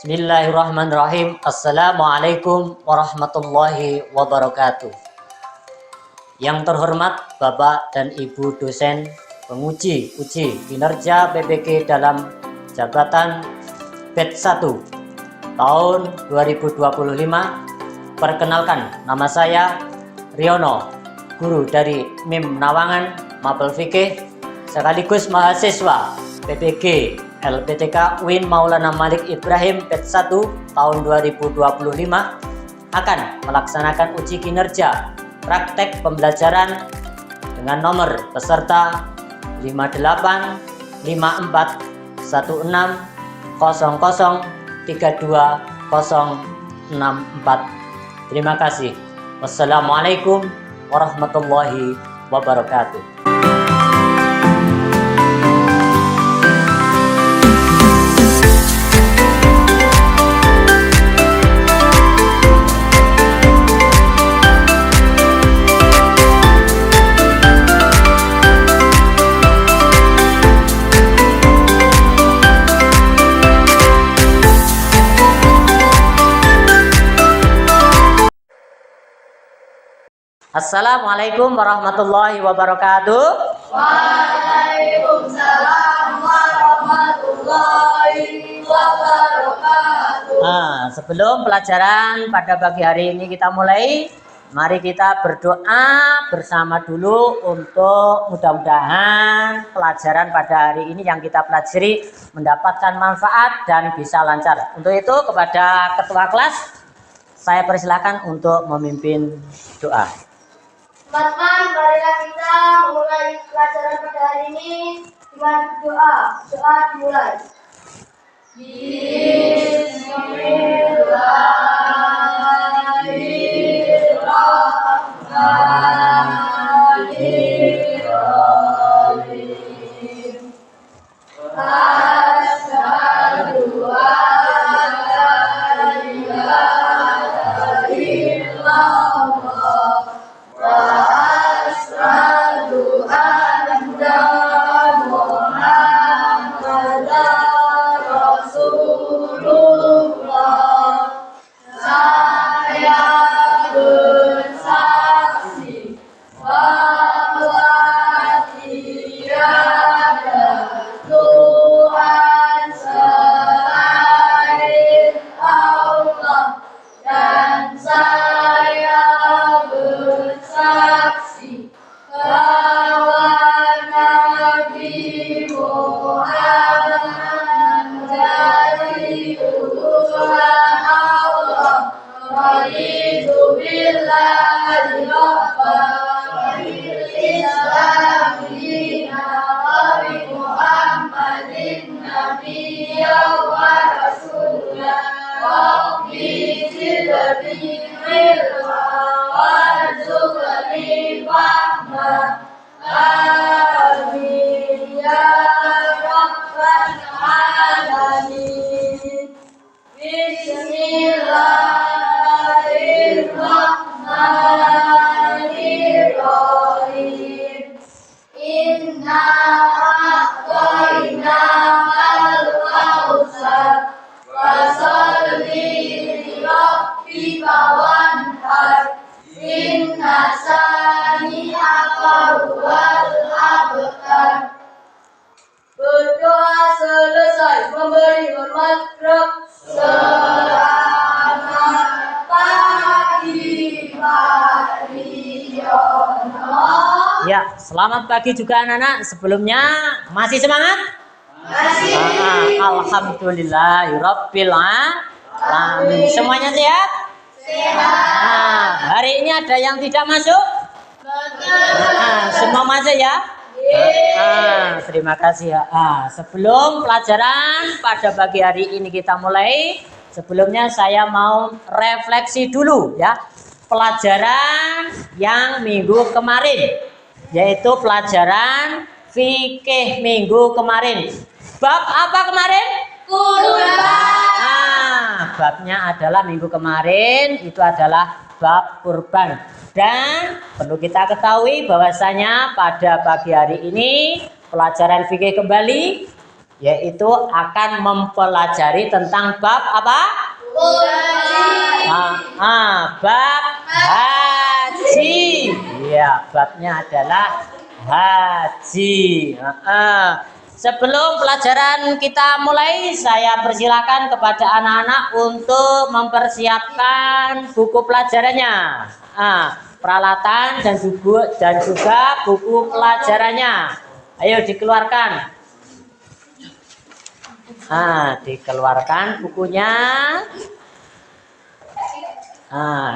Bismillahirrahmanirrahim. Assalamualaikum warahmatullahi wabarakatuh. Yang terhormat Bapak dan Ibu dosen penguji uji kinerja PPG dalam jabatan batch 1 tahun 2025. Perkenalkan, nama saya Riono, guru dari MIM Nawangan Mapel Fikih sekaligus mahasiswa PPG LPTK UIN Maulana Malik Ibrahim batch 1 tahun 2025 akan melaksanakan uji kinerja praktek pembelajaran dengan nomor peserta 585416003264. Terima kasih. Wassalamualaikum warahmatullahi wabarakatuh. Assalamualaikum warahmatullahi wabarakatuh. Waalaikumsalam warahmatullahi wabarakatuh. Sebelum pelajaran pada pagi hari ini kita mulai, mari kita berdoa bersama dulu untuk mudah-mudahan pelajaran pada hari ini yang kita pelajari mendapatkan manfaat dan bisa lancar. Untuk itu kepada ketua kelas saya persilakan untuk memimpin doa. Teman-teman, marilah kita mulai pelajaran pada hari ini dengan doa. Doa dimulai. Bismillahirrahmanirrahim. Asyhadu an la ilaha illallah wa asyhadu anna Muhammadar Rasulullah. Saya bersaksi bahwa tiada Tuhan selain Allah, dan saya bersaksi bahwa Nabi Muhammad dari utusan Allah. Raditu billahi rabban wa bil Islam dinan wa bi Muhammadin nabiyyan wa rasulan wa bi silbi warzuqni fahma. Amin ya rabbal alamin. Bismillahirrahmanirrahim. Inna a'tayna al-kautsar fasalli li rabbika wanhar. Inna sani'aka huwal abtar. Berdoa selesai, memberi hormat Rabb. Selamat pagi Pak Riono. Ya, selamat pagi juga anak-anak. Sebelumnya masih semangat? Masih. Alhamdulillahirabbil alamin. Semuanya sehat? Sehat. Hari ini ada yang tidak masuk? Semua masuk ya? Terima kasih ya. Sebelum pelajaran pada pagi hari ini kita mulai, sebelumnya saya mau refleksi dulu ya pelajaran yang minggu kemarin, yaitu pelajaran fikih minggu kemarin. Bab apa kemarin? Kurban. Babnya adalah minggu kemarin itu adalah bab kurban. Dan perlu kita ketahui bahwasanya pada pagi hari ini pelajaran fikih kembali yaitu akan mempelajari tentang bab apa? Bab haji. Ya, babnya adalah haji. Sebelum pelajaran kita mulai, saya persilakan kepada anak-anak untuk mempersiapkan buku pelajarannya, peralatan dan juga buku pelajarannya. Ayo dikeluarkan. Dikeluarkan bukunya.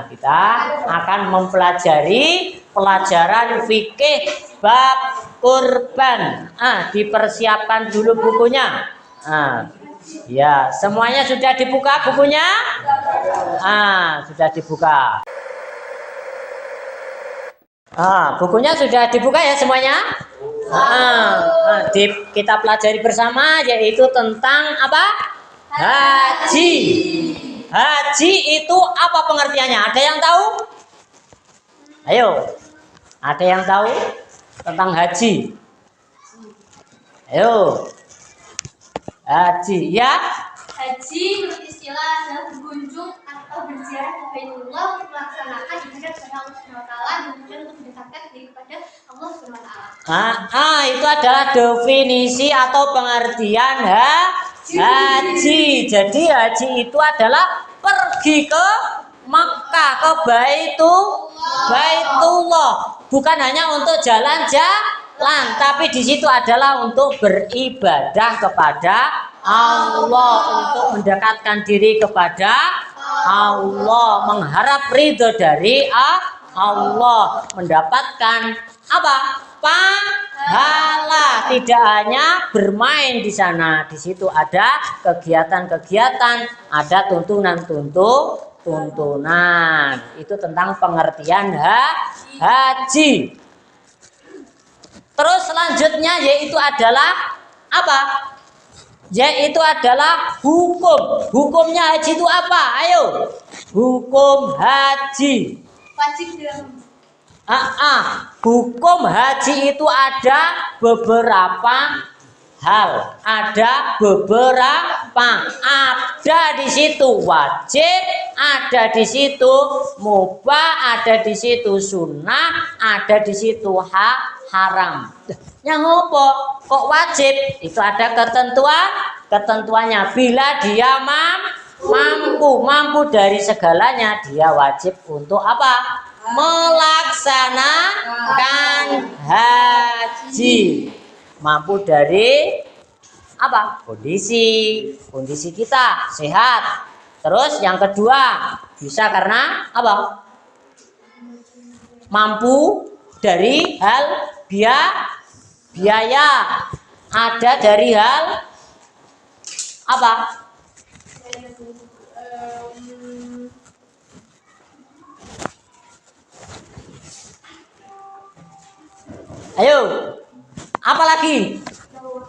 Kita akan mempelajari pelajaran fikih bab kurban. Dipersiapkan dulu bukunya. Ya, semuanya sudah dibuka bukunya? Sudah dibuka. Bukunya sudah dibuka ya semuanya? Kita pelajari bersama, yaitu tentang apa? Haji. Haji itu apa pengertiannya? Ada yang tahu? Ayo, ada yang tahu tentang haji? Ayo, haji ya? Haji menurut istilah adalah berkunjung atau berziarah ke Baitullah untuk melaksanakan ibadah kepada Allah Subhanahu wa taala dan kemudian untuk mendekatkan diri kepada Allah Subhanahu wa taala. Itu adalah definisi atau pengertian haji. Jadi haji itu adalah pergi ke Makkah, ke Baitullah. Bukan hanya untuk jalan-jalan, tapi di situ adalah untuk beribadah kepada Allah, untuk mendekatkan diri kepada Allah, mengharap ridho dari Allah, mendapatkan apa? Pahala. Tidak hanya bermain di sana, di situ ada kegiatan-kegiatan, ada tuntunan. Itu tentang pengertian haji. Terus selanjutnya yaitu adalah apa? Yaitu adalah hukum. Hukumnya haji itu apa? Ayo. Hukum haji. Wajib dalam Hukum haji itu ada beberapa hal. Ada di situ wajib, ada di situ mubah, ada di situ sunnah, ada di situ haram. Yang apa? Kok wajib? Itu ada ketentuannya. Bila dia mampu dari segalanya, dia wajib untuk apa? Melaksanakan haji. Mampu dari apa? Kondisi kita sehat. Terus yang kedua, bisa karena apa? Mampu dari hal biaya. Ada dari hal apa? Ayo, apa lagi?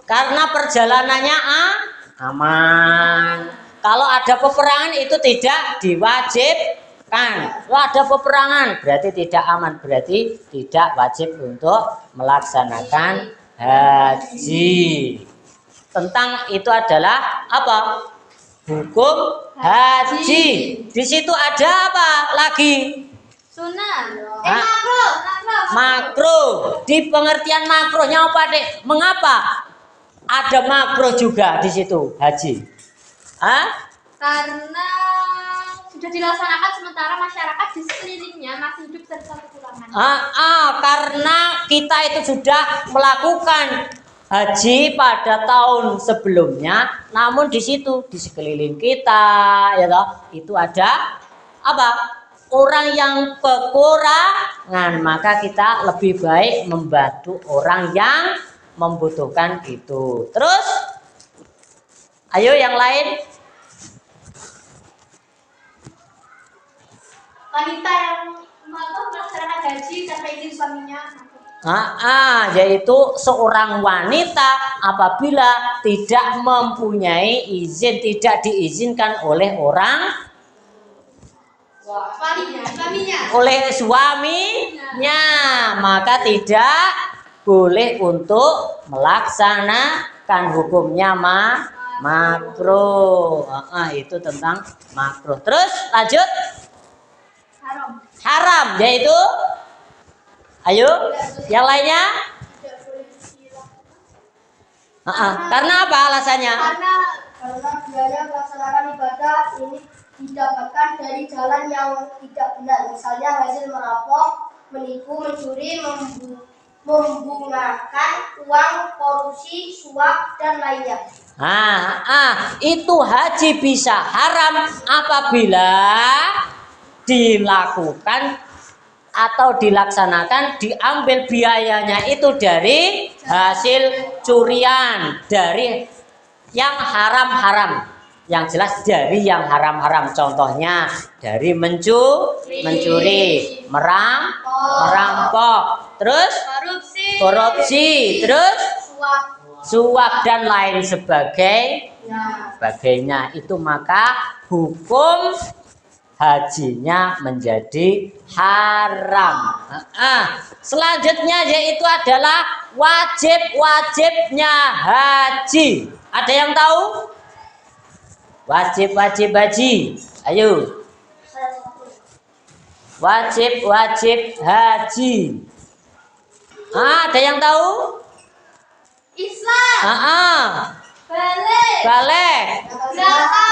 Karena perjalanannya aman. Kalau ada peperangan itu tidak diwajibkan. Kalau ada peperangan berarti tidak aman, berarti tidak wajib untuk melaksanakan haji. Tentang itu adalah apa? Hukum haji. Di situ ada apa lagi? sunnah. Makro. Di pengertian makronya apa, Dek? Mengapa ada makro juga di situ haji? Karena sudah dilaksanakan sementara masyarakat di sekelilingnya masih hidup serta kekurangan. Karena kita itu sudah melakukan haji pada tahun sebelumnya, namun di situ di sekeliling kita, ya toh, itu ada apa? Orang yang kekurangan, maka kita lebih baik membantu orang yang membutuhkan itu. Terus, ayo yang lain. Wanita yang melaksanakan haji tanpa izin suaminya. Yaitu seorang wanita apabila tidak mempunyai izin, tidak diizinkan oleh orang Suaminya. oleh suaminya, maka tidak boleh untuk melaksanakan hukumnya makruh. Itu tentang makruh. Terus lanjut. Haram. Haram yaitu, ayo yang lainnya. Tidak boleh disilang. Karena apa alasannya? Karena biaya melaksanakan ibadah ini didapatkan dari jalan yang tidak benar, misalnya hasil merampok, menipu, mencuri, membungakan uang, korupsi, suap, dan lainnya. Itu haji bisa haram apabila dilakukan atau dilaksanakan, diambil biayanya itu dari hasil curian, dari yang haram-haram, yang jelas dari yang haram-haram. Contohnya dari mencuri, merampok, terus korupsi, terus suap dan lain sebagainya. Itu maka hukum hajinya menjadi haram. Selanjutnya yaitu adalah wajib-wajibnya haji. Ada yang tahu? Wajib-wajib haji. Ayo. Wajib-wajib haji. Ada yang tahu? Islam. Balik.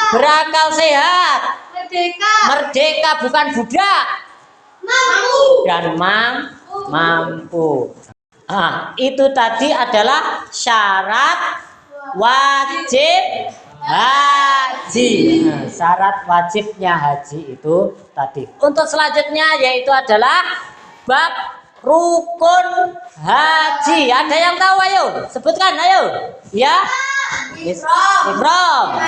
Berakal sehat. Merdeka bukan budak. Dan mampu. Itu tadi adalah syarat wajib haji. Syarat wajibnya haji itu tadi. Untuk selanjutnya yaitu adalah bab rukun haji. Ada yang tahu? Ayo sebutkan, ayo. Ya. Ihram.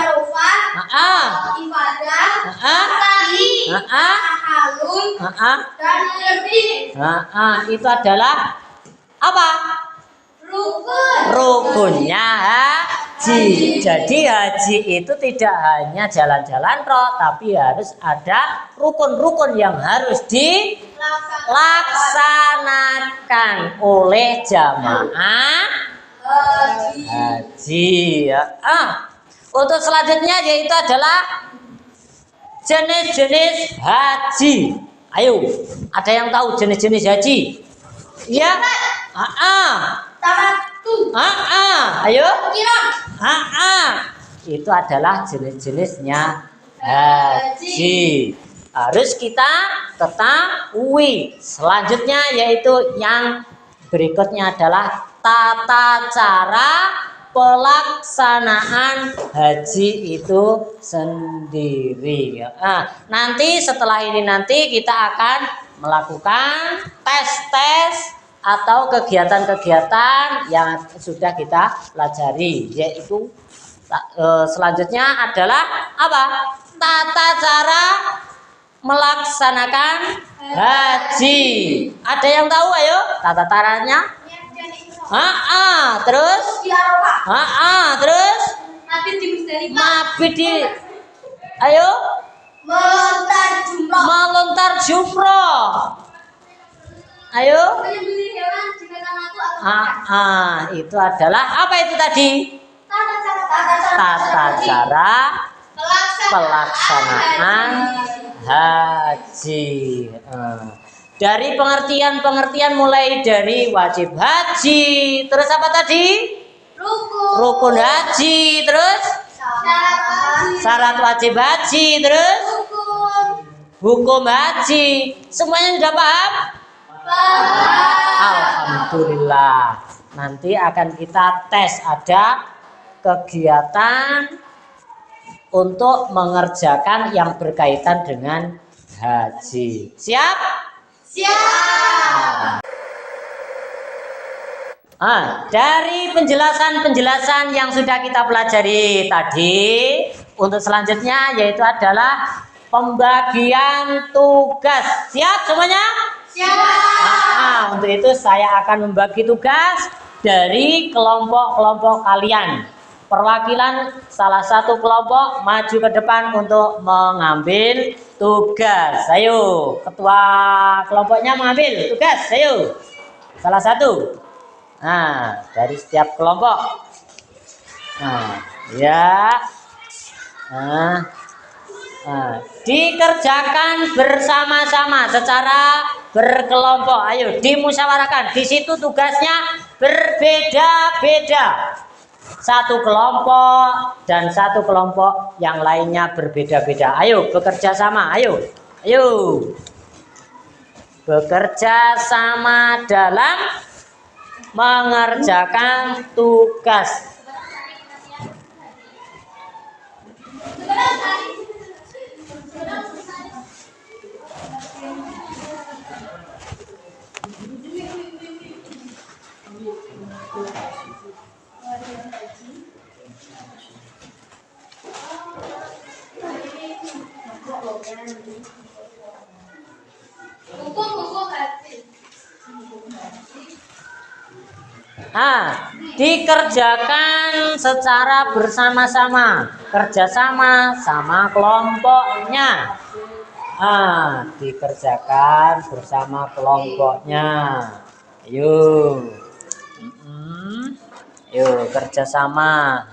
Itu adalah apa? Rukunnya haji. Jadi haji itu tidak hanya jalan-jalan roh, tapi harus ada rukun-rukun yang harus dilaksanakan oleh jamaah haji. Untuk selanjutnya yaitu adalah jenis-jenis haji. Ayo, ada yang tahu jenis-jenis haji? Ya. Ayo. Itu adalah jenis-jenisnya haji. Harus kita ketahui. Selanjutnya yaitu yang berikutnya adalah tata cara pelaksanaan haji itu sendiri. Nanti setelah ini kita akan melakukan tes-tes atau kegiatan-kegiatan yang sudah kita pelajari, yaitu selanjutnya adalah apa? Tata cara melaksanakan haji. Ada yang tahu? Ayo, tata caranya? Terus? Terus? Mabit di. Ayo? Melontar jumroh. Ayo? Itu adalah apa itu tadi? Tata cara pelaksanaan haji. Dari pengertian mulai dari wajib haji, terus apa tadi? Rukun haji, terus syarat wajib haji, terus hukum haji. Semuanya sudah paham? Alhamdulillah. Nanti akan kita tes, ada kegiatan untuk mengerjakan yang berkaitan dengan haji. Siap? Siap. Dari penjelasan yang sudah kita pelajari tadi, untuk selanjutnya yaitu adalah pembagian tugas. Siap semuanya? Siap. Untuk itu saya akan membagi tugas dari kelompok-kelompok kalian. Perwakilan salah satu kelompok maju ke depan untuk mengambil tugas. Ayo, ketua kelompoknya mengambil tugas. Ayo, salah satu. Nah, dari setiap kelompok. Nah, ya. Nah, dikerjakan bersama-sama secara berkelompok. Ayo dimusyawarahkan. Di situ tugasnya berbeda-beda. Satu kelompok dan satu kelompok yang lainnya berbeda-beda. Ayo bekerja sama. Ayo, ayo bekerja sama dalam mengerjakan tugas. Hukum haji. Dikerjakan secara bersama-sama, kerjasama sama kelompoknya. Dikerjakan bersama kelompoknya. Yuk, yuk kerjasama.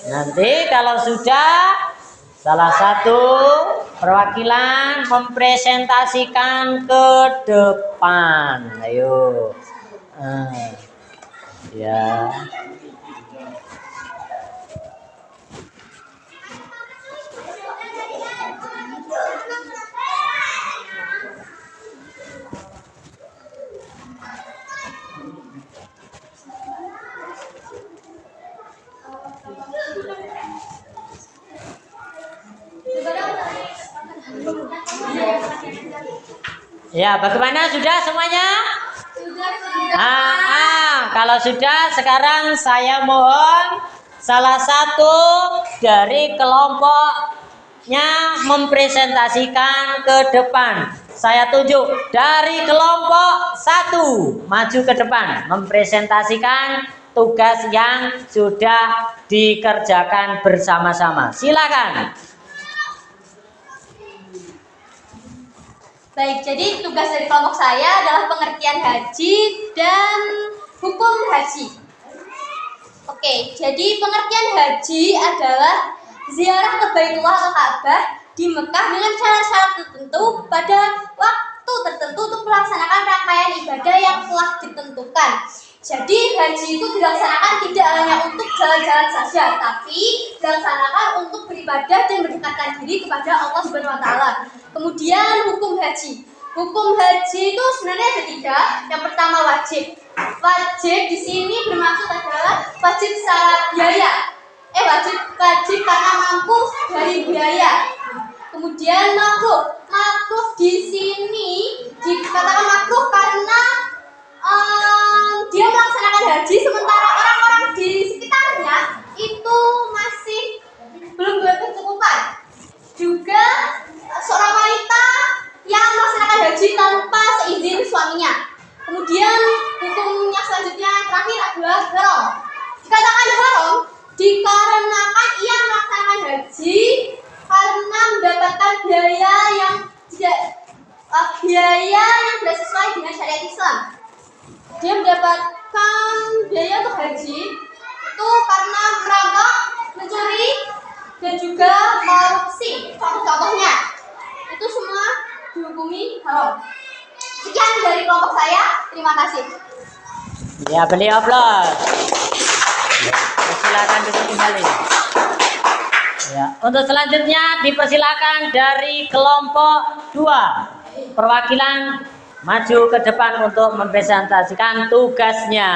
Nanti kalau sudah salah satu perwakilan mempresentasikan ke depan. Ayo. Ya. Ya, bagaimana sudah semuanya? Kalau sudah, sekarang saya mohon salah satu dari kelompoknya mempresentasikan ke depan. Saya tunjuk dari kelompok 1 maju ke depan mempresentasikan tugas yang sudah dikerjakan bersama-sama. Silakan. Baik, jadi tugas dari kelompok saya adalah pengertian haji dan hukum haji. Oke, jadi pengertian haji adalah ziarah ke Baitullah atau Ka'bah di Mekah dengan syarat-syarat tertentu pada waktu tertentu untuk melaksanakan rangkaian ibadah yang telah ditentukan. Jadi haji itu dilaksanakan tidak hanya untuk jalan-jalan saja, tapi dilaksanakan untuk beribadah dan mendekatkan diri kepada Allah Subhanahu wa taala. Kemudian hukum haji. Hukum haji itu sebenarnya ada 3. Yang pertama wajib. Wajib di sini bermaksud adalah wajib secara biaya. Wajib karena mampu dari biaya. Kemudian makruh. Makruh di sini dikatakan makruh karena dia melaksanakan haji sementara orang-orang di sekitarnya itu masih belum berkecukupan. Juga seorang wanita yang melaksanakan haji tanpa seizin suaminya. Kemudian hukumnya selanjutnya terakhir adalah haram. Dikatakan haram dikarenakan ia melaksanakan haji karena mendapatkan biaya yang tidak sesuai dengan syariat Islam. Dia mendapatkan biaya untuk haji itu karena merampok, mencuri, dan juga korupsi. Contohnya itu semua dihukumi haram. Sekian dari kelompok saya. Terima kasih. Ya, beli aplaus. Silakan duduk kembali. Ya, untuk selanjutnya dipersilakan dari kelompok 2 perwakilan maju ke depan untuk mempresentasikan tugasnya.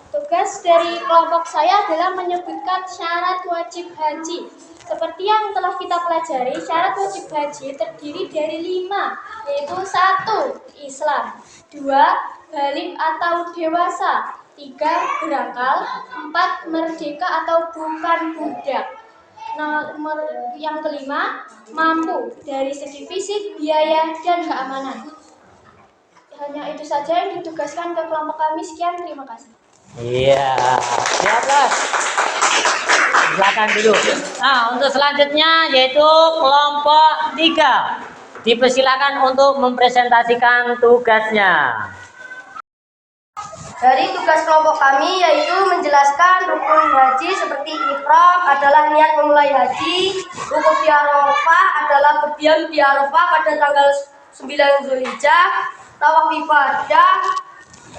Tugas dari kelompok saya adalah menyebutkan syarat wajib haji. Seperti yang telah kita pelajari, syarat wajib haji terdiri dari 5, yaitu 1. Islam, 2. Baligh atau dewasa, 3. Berakal, 4. Merdeka atau bukan budak. Nomor yang kelima, mampu dari segi fisik, biaya, dan keamanan. Hanya itu saja yang ditugaskan ke kelompok kami. Sekian, terima kasih. Iya, siap Bos. Silakan dulu. Nah, untuk selanjutnya yaitu kelompok 3. Dipersilakan untuk mempresentasikan tugasnya. Dari tugas kelompok kami yaitu menjelaskan rukun haji seperti ihram adalah niat memulai haji, rukun di Arafah adalah berdiam di Arafah pada tanggal 9 Zulhijjah, tawaf ibadah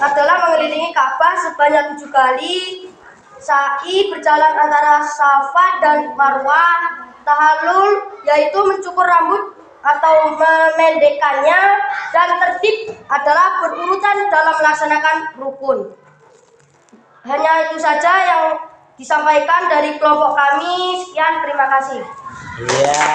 adalah mengelilingi Ka'bah sebanyak 7 kali, sa'i berjalan antara Safa dan Marwah, tahallul yaitu mencukur rambut atau memendekkannya, dan tertib adalah berurutan dalam melaksanakan rukun. Hanya itu saja yang disampaikan dari kelompok kami. Sekian, terima kasih. Iya.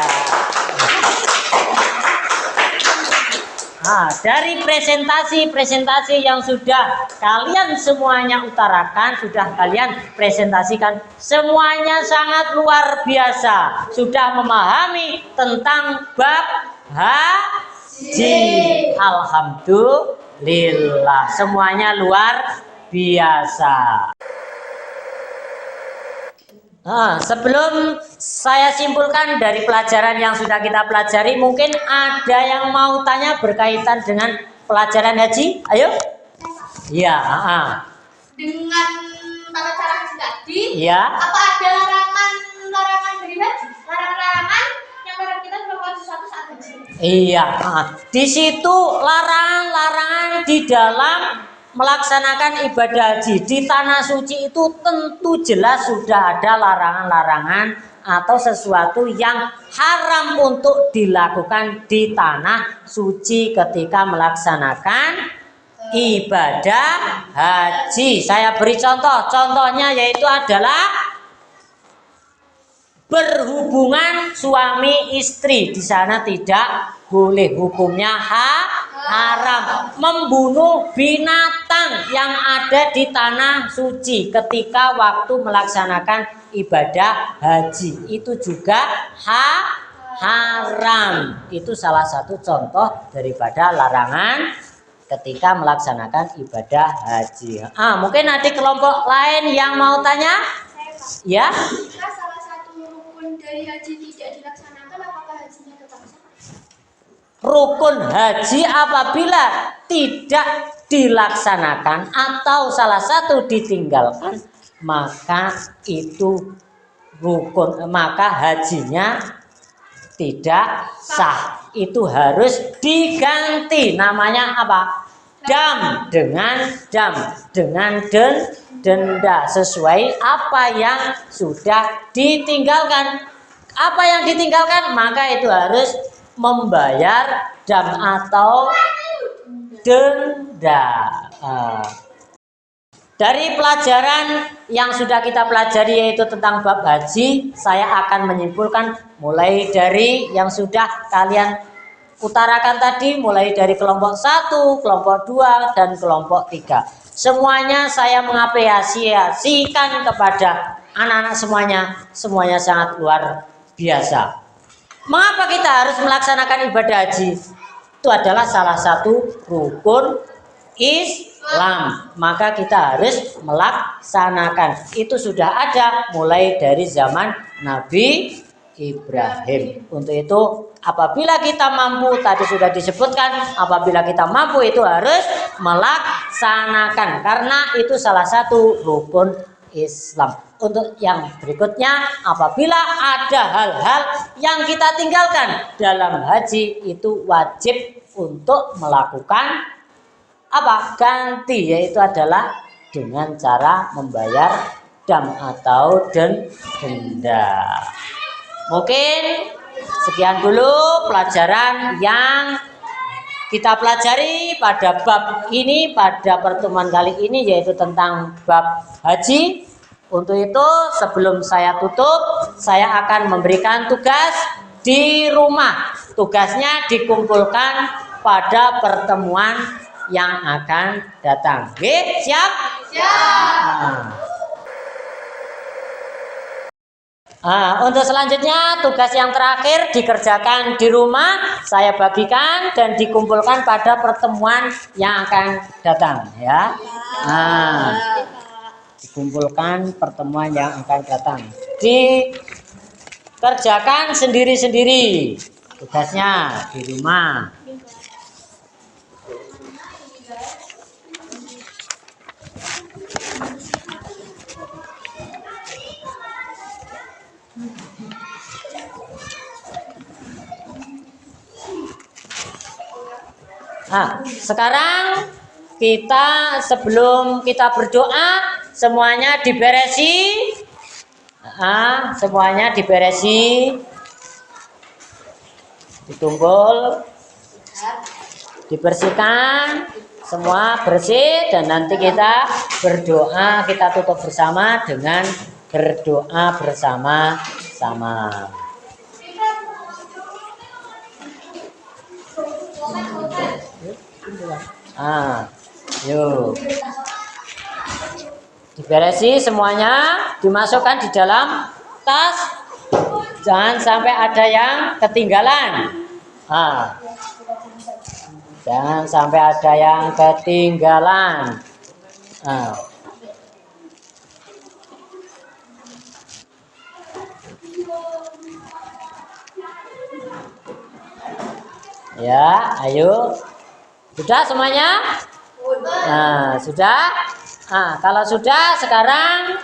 Nah, dari presentasi yang sudah kalian semuanya utarakan, sudah kalian presentasikan, semuanya sangat luar biasa. Sudah memahami tentang bab haji. Alhamdulillah, semuanya luar biasa. Nah, sebelum saya simpulkan dari pelajaran yang sudah kita pelajari, mungkin ada yang mau tanya berkaitan dengan pelajaran haji? Ayo. Ya. Dengan tata cara haji tadi, Ya. apa ada larangan dari haji? Larangan yang memang kita belum wajib satu saat haji. Iya. Di situ larangan di dalam melaksanakan ibadah haji di tanah suci itu tentu jelas sudah ada larangan-larangan atau sesuatu yang haram untuk dilakukan di tanah suci ketika melaksanakan ibadah haji. Saya beri contoh, contohnya yaitu adalah berhubungan suami istri. Di sana tidak boleh, hukumnya haram. Membunuh binatang yang ada di tanah suci ketika waktu melaksanakan ibadah haji itu juga haram. Itu salah satu contoh daripada larangan ketika melaksanakan ibadah haji. Mungkin nanti kelompok lain yang mau tanya? Ya. Jika salah satu rukun dari haji tidak dilaksanakan, apakah hajinya tetap sah? Rukun haji apabila tidak dilaksanakan atau salah satu ditinggalkan, maka itu maka hajinya tidak sah. Itu harus diganti. Namanya apa? Dam dengan denda sesuai apa yang sudah ditinggalkan. Apa yang ditinggalkan, maka itu harus membayar dam atau denda. Dari pelajaran yang sudah kita pelajari yaitu tentang bab haji, saya akan menyimpulkan mulai dari yang sudah kalian utarakan tadi, mulai dari kelompok 1, kelompok 2, dan kelompok 3. Semuanya saya mengapresiasikan kepada anak-anak semuanya sangat luar biasa. Mengapa kita harus melaksanakan ibadah haji? Itu adalah salah satu rukun Islam. Maka kita harus melaksanakan. Itu sudah ada mulai dari zaman Nabi Ibrahim. Untuk itu apabila kita mampu, tadi sudah disebutkan, apabila kita mampu itu harus melaksanakan. Karena itu salah satu rukun Islam. Untuk yang berikutnya, apabila ada hal-hal yang kita tinggalkan dalam haji, itu wajib untuk melakukan apa? Ganti, yaitu adalah dengan cara membayar dam atau denda. Mungkin sekian dulu pelajaran yang kita pelajari pada bab ini, pada pertemuan kali ini, yaitu tentang bab haji. Untuk itu sebelum saya tutup, saya akan memberikan tugas di rumah. Tugasnya dikumpulkan pada pertemuan yang akan datang. Oke, siap? Siap. Untuk selanjutnya tugas yang terakhir dikerjakan di rumah, saya bagikan dan dikumpulkan pada pertemuan yang akan datang ya. Dikumpulkan pertemuan yang akan datang. Dikerjakan sendiri-sendiri. Tugasnya di rumah. Nah, sekarang sebelum kita berdoa semuanya diberesi. Semuanya diberesi. Ditumpul, dibersihkan, semua bersih dan nanti kita berdoa, kita tutup bersama dengan berdoa bersama-sama. Yuk. Diberesi semuanya, dimasukkan di dalam tas. Jangan sampai ada yang ketinggalan. Jangan sampai ada yang ketinggalan. Ya, ayo. Sudah semuanya? Sudah. Kalau sudah, sekarang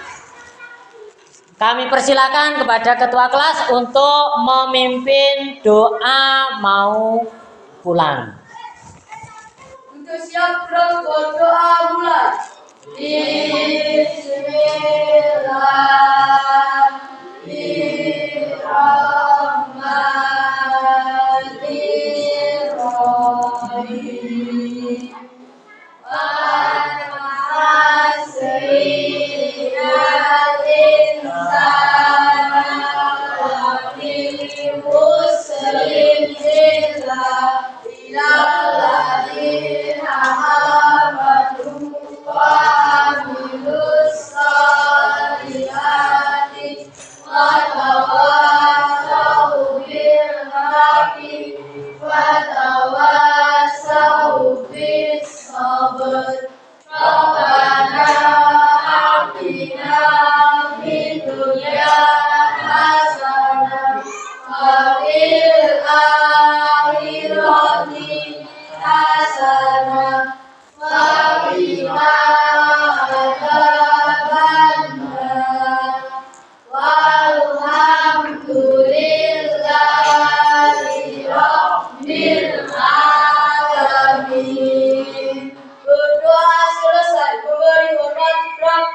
kami persilakan kepada ketua kelas untuk memimpin doa mau pulang. Untuk siap berdoa mulai. Bismillahirrahmanirrahim. Berdoa selesai, memberi hormat Prof.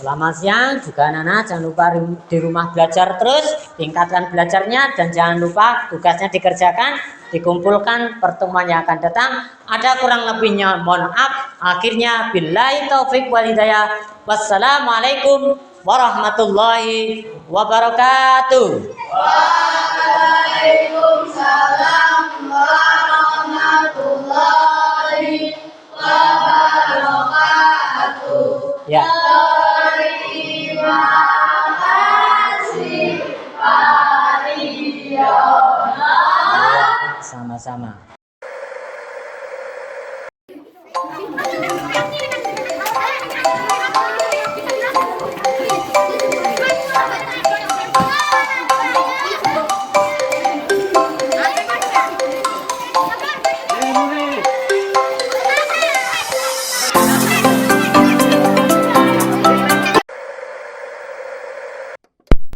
Selamat siang, Selamat siang juga anak-anak, jangan lupa di rumah belajar terus, tingkatkan belajarnya dan jangan lupa tugasnya dikerjakan, dikumpulkan pertemuan yang akan datang. Ada kurang lebihnya mohon maaf. Akhirnya billahi taufik wal hidayah. Wassalamualaikum warahmatullahi wabarakatuh. Waalaikumsalam warahmatullahi wabarakatuh. Ya. Terima kasih Pak Riono. Sama-sama.